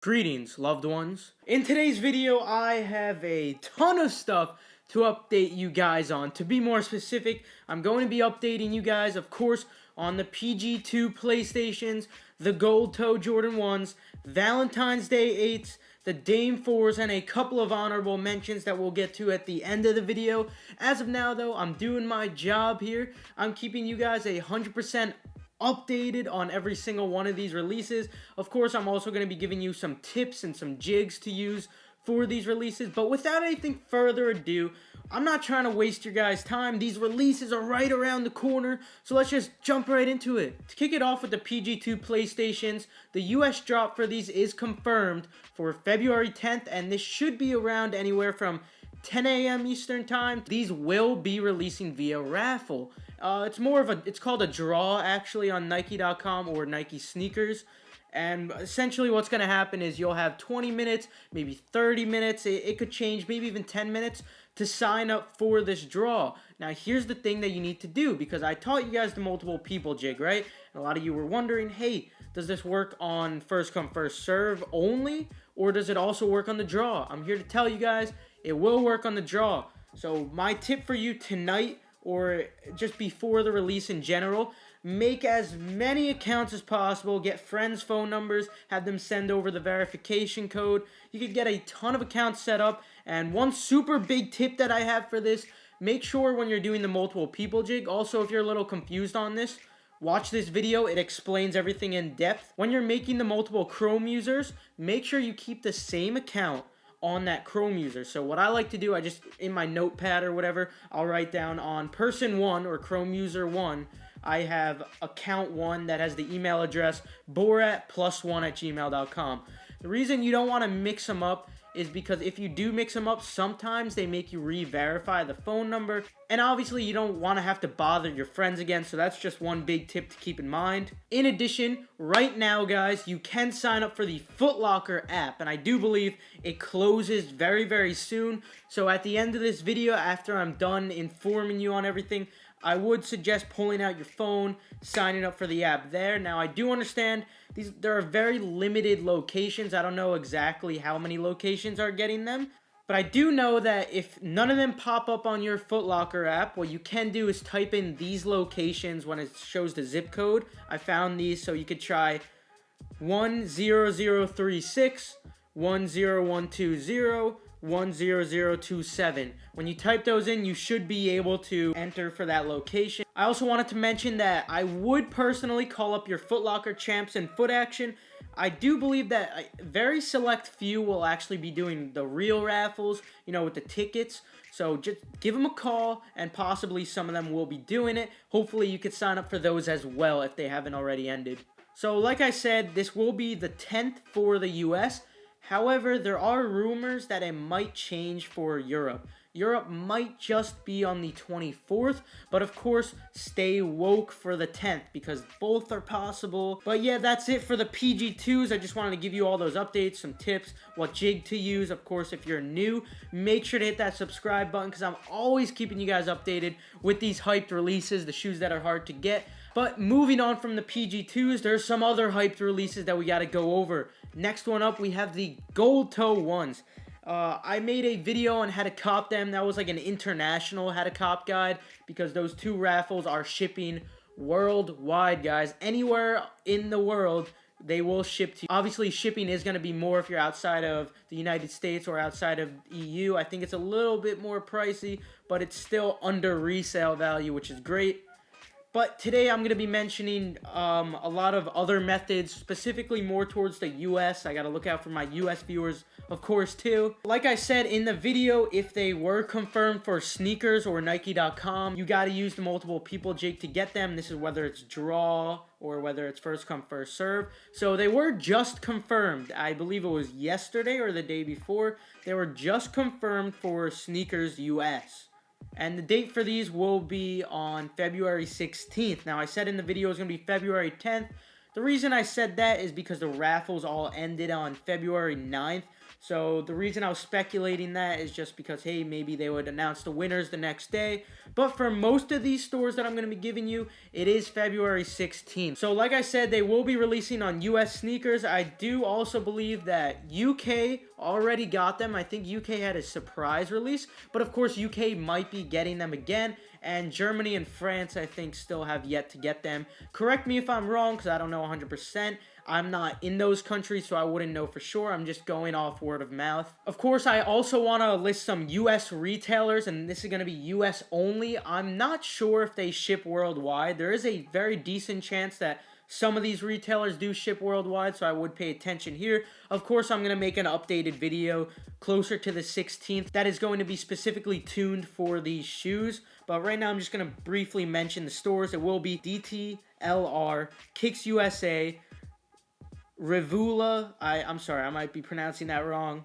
Greetings, loved ones. In today's video, I have a ton of stuff to update you guys on. To be more specific, I'm going to be updating you guys, of course, on the PG2 PlayStations, the Gold Toe Jordan 1s, Valentine's Day 8s, the Dame 4s, and a couple of honorable mentions that we'll get to at the end of the video. As of now, though, I'm doing my job here. I'm keeping you guys 100% updated on every single one of these releases. Of course, I'm also going to be giving you some tips and some jigs to use for these releases. But without anything further ado, I'm not trying to waste your guys' time. These releases are right around the corner, so let's just jump right into it. To kick it off with the PG2 PlayStations, the US drop for these is confirmed for February 10th, and this should be around anywhere from 10 a.m. Eastern time. These will be releasing via raffle. It's called a draw actually on Nike.com or Nike Sneakers. And essentially what's going to happen is you'll have 20 minutes, maybe 30 minutes, it could change, maybe even 10 minutes to sign up for this draw. Now here's the thing that you need to do, because I taught you guys the multiple people jig, right? And a lot of you were wondering, hey, does this work on first come first serve only, or does it also work on the draw? I'm here to tell you guys, it will work on the draw. So my tip for you tonight, or just before the release in general, make as many accounts as possible, get friends' phone numbers, have them send over the verification code. You could get a ton of accounts set up. And one super big tip that I have for this, make sure when you're doing the multiple people jig, also if you're a little confused on this, watch this video, it explains everything in depth. When you're making the multiple Chrome users, make sure you keep the same account on that Chrome user. So what I like to do, I just, in my notepad or whatever, I'll write down on person 1 or Chrome user 1, I have account 1 that has the email address borat+1@gmail.com. The reason you don't want to mix them up is because if you do mix them up, sometimes they make you re-verify the phone number, and obviously you don't want to have to bother your friends again, so that's just one big tip to keep in mind. In addition, right now guys, you can sign up for the Foot Locker app, and I do believe it closes very, very soon. So at the end of this video, after I'm done informing you on everything, I would suggest pulling out your phone, signing up for the app there. Now, I do understand there are very limited locations. I don't know exactly how many locations are getting them, but I do know that if none of them pop up on your Foot Locker app, what you can do is type in these locations when it shows the zip code. I found these, so you could try 10036, 10120, 10027. When you type those in, you should be able to enter for that location. I also wanted to mention that I would personally call up your Foot Locker champs in Foot Action. I do believe that a very select few will actually be doing the real raffles, you know, with the tickets. So just give them a call, and possibly some of them will be doing it. Hopefully you could sign up for those as well if they haven't already ended. So like I said, this will be the 10th for the US. However, there are rumors that it might change for Europe. Europe might just be on the 24th, but of course, stay woke for the 10th because both are possible. But yeah, that's it for the PG2s. I just wanted to give you all those updates, some tips, what jig to use. Of course, if you're new, make sure to hit that subscribe button because I'm always keeping you guys updated with these hyped releases, the shoes that are hard to get. But moving on from the PG2s, there's some other hyped releases that we got to go over. Next one up, we have the Gold Toe 1s. I made a video on how to cop them. That was like an international how to cop guide because those two raffles are shipping worldwide, guys. Anywhere in the world, they will ship to you. Obviously, shipping is going to be more if you're outside of the United States or outside of EU. I think it's a little bit more pricey, but it's still under resale value, which is great. But today I'm going to be mentioning a lot of other methods, specifically more towards the US. I got to look out for my US viewers, of course, too. Like I said in the video, if they were confirmed for sneakers or Nike.com, you got to use the multiple people jig to get them. This is whether it's draw or whether it's first come, first serve. So they were just confirmed. I believe it was yesterday or the day before. They were just confirmed for sneakers US. And the date for these will be on February 16th. Now, I said in the video it's going to be February 10th. The reason I said that is because the raffles all ended on February 9th. So the reason I was speculating that is just because, hey, maybe they would announce the winners the next day. But for most of these stores that I'm going to be giving you, it is February 16th. So like I said, they will be releasing on US sneakers. I do also believe that UK already got them. I think UK had a surprise release. But of course, UK might be getting them again. And Germany and France, I think, still have yet to get them. Correct me if I'm wrong, because I don't know 100%. I'm not in those countries, so I wouldn't know for sure. I'm just going off word of mouth. Of course, I also want to list some US retailers, and this is going to be US only. I'm not sure if they ship worldwide. There is a very decent chance that some of these retailers do ship worldwide, so I would pay attention here. Of course, I'm going to make an updated video closer to the 16th that is going to be specifically tuned for these shoes. But right now, I'm just going to briefly mention the stores. It will be DTLR, Kicks USA, Revula, I'm sorry, I might be pronouncing that wrong,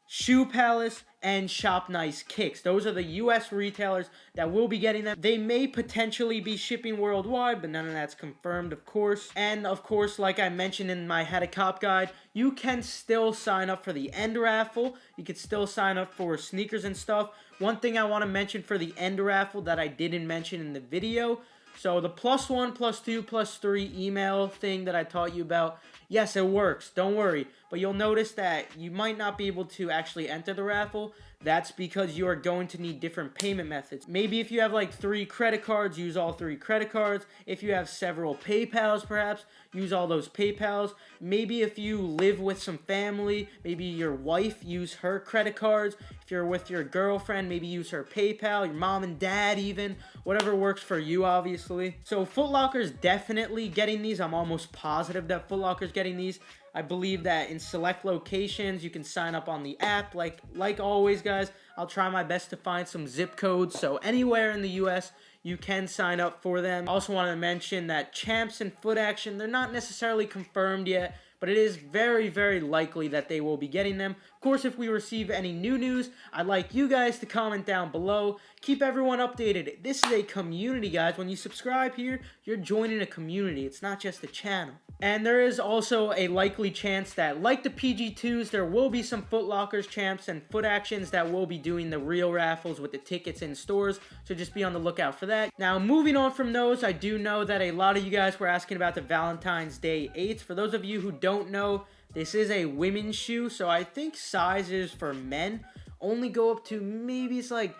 Shoe Palace, and Shop Nice Kicks. Those are the US retailers that will be getting them. They may potentially be shipping worldwide, but none of that's confirmed, of course. And of course, like I mentioned in my How to Cop guide, you can still sign up for the end raffle. You can still sign up for sneakers and stuff. One thing I want to mention for the end raffle that I didn't mention in the video, so the +1, +2, +3 email thing that I taught you about, yes, it works. Don't worry. But you'll notice that you might not be able to actually enter the raffle. That's because you are going to need different payment methods. Maybe if you have like 3 credit cards, use all 3 credit cards. If you have several PayPals, perhaps, use all those PayPals. Maybe if you live with some family, maybe your wife, use her credit cards. If you're with your girlfriend, maybe use her PayPal, your mom and dad even. Whatever works for you, obviously. So Foot Locker's definitely getting these. I'm almost positive that Foot Locker's getting these. I believe that in select locations, you can sign up on the app. Like always, guys, I'll try my best to find some zip codes. So anywhere in the U.S., you can sign up for them. I also want to mention that Champs and Foot Action, they're not necessarily confirmed yet, but it is very, very likely that they will be getting them. Of course, if we receive any new news, I'd like you guys to comment down below. Keep everyone updated. This is a community, guys. When you subscribe here, you're joining a community. It's not just a channel. And there is also a likely chance that, like the PG2s, there will be some Foot Lockers, Champs, and Foot Actions that will be doing the real raffles with the tickets in stores. So just be on the lookout for that. Now, moving on from those, I do know that a lot of you guys were asking about the Valentine's Day 8s. For those of you who don't know, this is a women's shoe. So I think sizes for men only go up to maybe it's like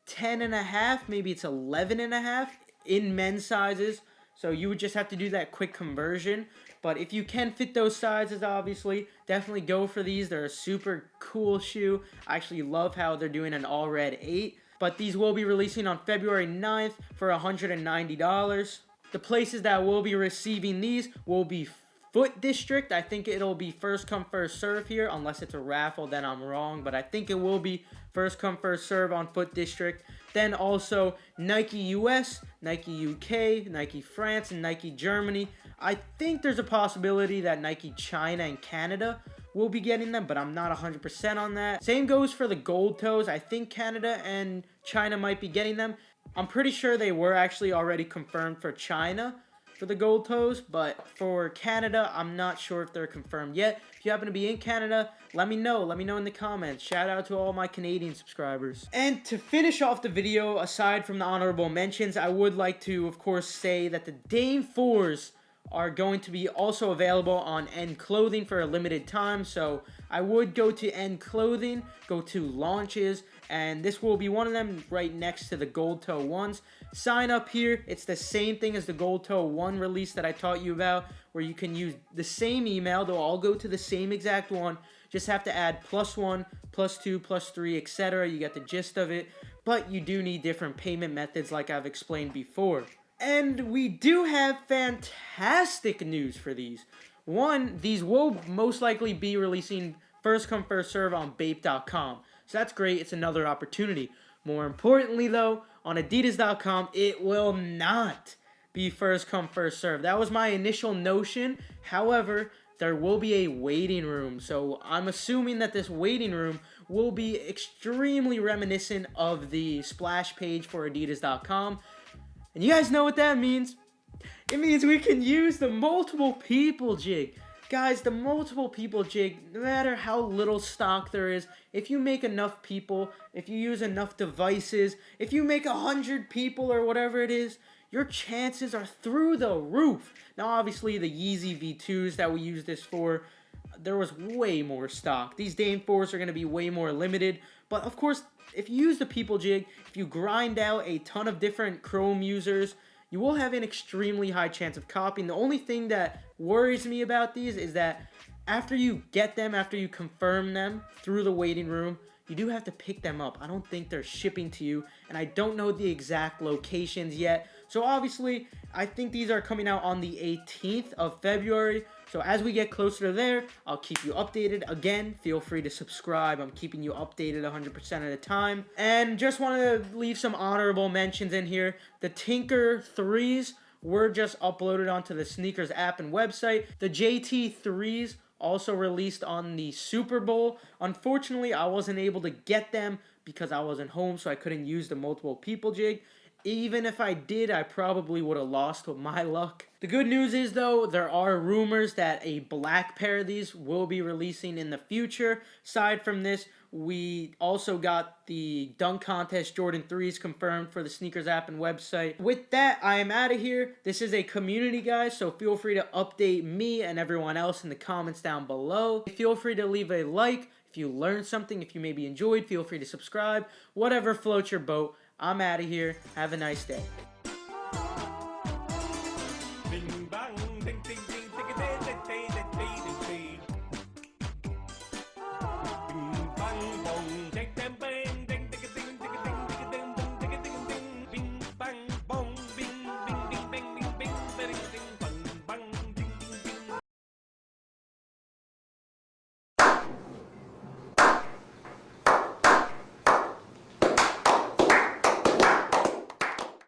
10.5, maybe it's 11.5 in men's sizes. So you would just have to do that quick conversion. But if you can fit those sizes, obviously, definitely go for these. They're a super cool shoe. I actually love how they're doing an all red 8. But these will be releasing on February 9th for $190. The places that will be receiving these will be Foot District. I think it'll be first come, first serve here. Unless it's a raffle, then I'm wrong. But I think it will be first come, first serve on Foot District. Then also Nike US, Nike UK, Nike France, and Nike Germany. I think there's a possibility that Nike China and Canada will be getting them, but I'm not 100% on that. Same goes for the gold toes. I think Canada and China might be getting them. I'm pretty sure they were actually already confirmed for China for the gold toes, but for Canada, I'm not sure if they're confirmed yet. If you happen to be in Canada, let me know. Let me know in the comments. Shout out to all my Canadian subscribers. And to finish off the video, aside from the honorable mentions, I would like to, of course, say that the Dame 4s are going to be also available on End Clothing for a limited time. So I would go to End Clothing, go to Launches, and this will be one of them right next to the Gold Toe ones. Sign up here. It's the same thing as the Gold Toe 1 release that I taught you about, where you can use the same email. They'll all go to the same exact one. Just have to add +1, +2, +3, etc. You get the gist of it. But you do need different payment methods like I've explained before. And we do have fantastic news for these. One, these will most likely be releasing first come, first serve on BAPE.com. So that's great. It's another opportunity. More importantly, though, on Adidas.com, it will not be first come, first serve. That was my initial notion. However, there will be a waiting room. So I'm assuming that this waiting room will be extremely reminiscent of the splash page for Adidas.com. And you guys know what that means. It means we can use the multiple people jig. Guys, the multiple people jig, no matter how little stock there is, if you make enough people, if you use enough devices, if you make 100 people or whatever it is, your chances are through the roof. Now, obviously, the Yeezy V2s that we use this for, there was way more stock. These Dame 4s are going to be way more limited. But, of course, if you use the people jig, if you grind out a ton of different Chrome users, you will have an extremely high chance of copying. The only thing that worries me about these is that after you get them, after you confirm them through the waiting room, you do have to pick them up. I don't think they're shipping to you, and I don't know the exact locations yet. So obviously, I think these are coming out on the 18th of February. So as we get closer to there, I'll keep you updated. Again, feel free to subscribe. I'm keeping you updated 100% of the time. And just want to leave some honorable mentions in here. The Tinker 3s were just uploaded onto the Sneakers app and website. The JT 3s also released on the Super Bowl. Unfortunately, I wasn't able to get them because I wasn't home, so I couldn't use the multiple people jig. Even if I did, I probably would have lost with my luck. The good news is, though, there are rumors that a black pair of these will be releasing in the future. Aside from this, we also got the dunk contest Jordan 3s confirmed for the Sneakers app and website. With that, I am out of here. This is a community, guys, so feel free to update me and everyone else in the comments down below. Feel free to leave a like. If you learned something, if you maybe enjoyed, feel free to subscribe. Whatever floats your boat. I'm out of here. Have a nice day. Bing bang, ding ding ding.